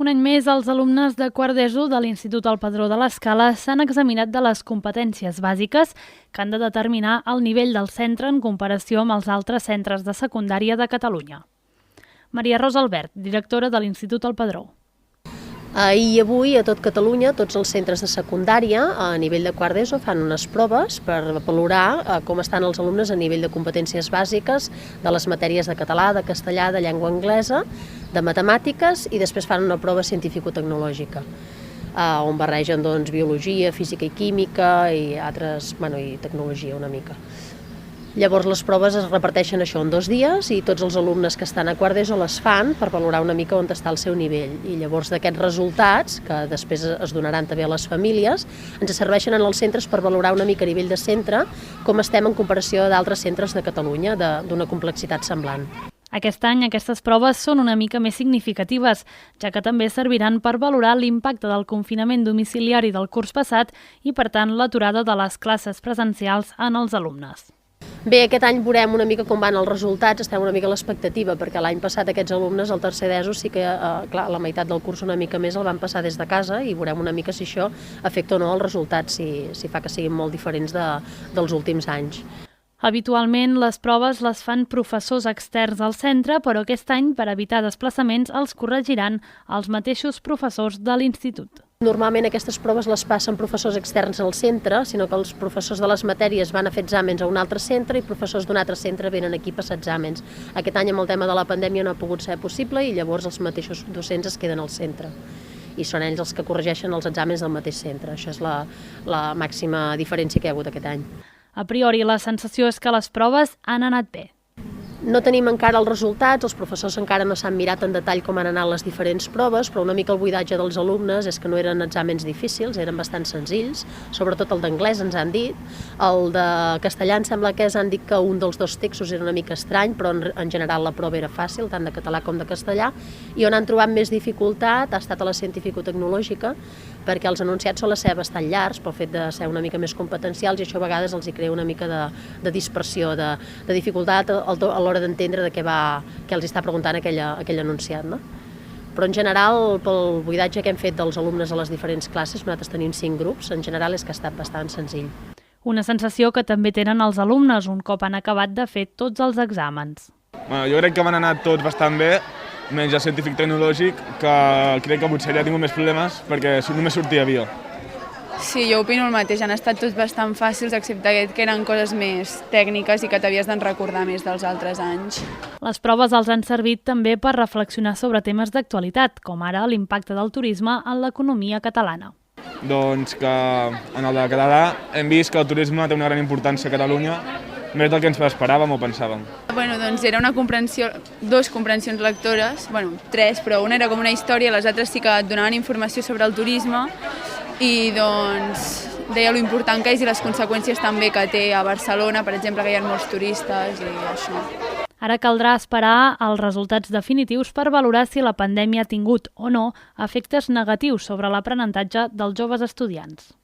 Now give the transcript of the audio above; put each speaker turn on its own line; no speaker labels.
Un any més, els alumnes de quart d'ESO de l'Institut El Padró de l'Escala s'han examinat de les competències bàsiques que han de determinar el nivell del centre en comparació amb els altres centres de secundària de Catalunya. Maria Rosa Albert, directora de l'Institut El Padró.
Ahir i avui a tot Catalunya tots els centres de secundària a nivell de quart d'ESO fan unes proves per valorar com estan els alumnes a nivell de competències bàsiques de les matèries de català, de castellà, de llengua anglesa, de matemàtiques i després fan una prova científico-tecnològica on barregen biologia, física i química i altres, i tecnologia una mica. Llavors les proves es reparteixen això en 2 dies i tots els alumnes que estan a quart d'ESO les fan per valorar una mica on està el seu nivell. I llavors d'aquests resultats, que després es donaran també a les famílies, ens serveixen en els centres per valorar una mica a nivell de centre com estem en comparació d'altres centres de Catalunya d'una complexitat semblant.
Aquest any aquestes proves són una mica més significatives, ja que també serviran per valorar l'impacte del confinament domiciliari del curs passat i, per tant, l'aturada de les classes presencials en els alumnes.
Bé, aquest any veurem una mica com van els resultats, estem una mica a l'expectativa, perquè l'any passat aquests alumnes, al tercer d'ESO, sí que la meitat del curs una mica més el van passar des de casa i veurem una mica si això afecta o no els resultats, si fa que siguin molt diferents dels últims anys.
Habitualment les proves les fan professors externs al centre, però aquest any, per evitar desplaçaments, els corregiran els mateixos professors de l'institut.
Normalment aquestes proves les passen professors externs al centre, sinó que els professors de les matèries van a fer exàmens a un altre centre i professors d'un altre centre venen aquí a passar exàmens. Aquest any amb el tema de la pandèmia no ha pogut ser possible i llavors els mateixos docents es queden al centre. I són ells els que corregeixen els exàmens del mateix centre. Això és la màxima diferència que hi ha hagut aquest any.
A priori, la sensació és que les proves han anat bé.
No tenim encara els resultats, els professors encara no s'han mirat en detall com han anat les diferents proves, però una mica el buidatge dels alumnes és que no eren exàmens difícils, eren bastant senzills, sobretot el d'anglès ens han dit, el de castellà em sembla que han dit que un dels 2 textos era una mica estrany, però en general la prova era fàcil, tant de català com de castellà, i on han trobat més dificultat ha estat a la científico-tecnològica, perquè els enunciats solen ser bastant llargs pel fet de ser una mica més competencials i això a vegades els hi crea una mica de dispersió, de dificultat a l'hora d'entendre de què els està preguntant aquell enunciat. No? Però en general, pel buidatge que hem fet dels alumnes a les diferents classes, nosaltres tenim 5 grups, en general és que ha estat bastant senzill.
Una sensació que també tenen els alumnes un cop han acabat de fer tots els exàmens.
Jo crec que van anar tots bastant bé, menys el científic-tecnològic, que crec que potser ja ha tingut més problemes perquè només sortia avió.
Sí, jo opino el mateix, han estat tots bastant fàcils, excepte que eren coses més tècniques i que t'havies d'en recordar més dels altres anys.
Les proves els han servit també per reflexionar sobre temes d'actualitat, com ara l'impacte del turisme en l'economia catalana.
Doncs que en el de català hem vist que el turisme té una gran importància a Catalunya, més del que ens esperàvem o pensàvem.
Doncs era una comprensió, 2 comprensions lectores, 3, però una era com una història, les altres sí que et donaven informació sobre el turisme i deia lo important que és i les conseqüències també que té a Barcelona, per exemple, que hi ha molts turistes i això.
Ara caldrà esperar els resultats definitius per valorar si la pandèmia ha tingut o no efectes negatius sobre l'aprenentatge dels joves estudiants.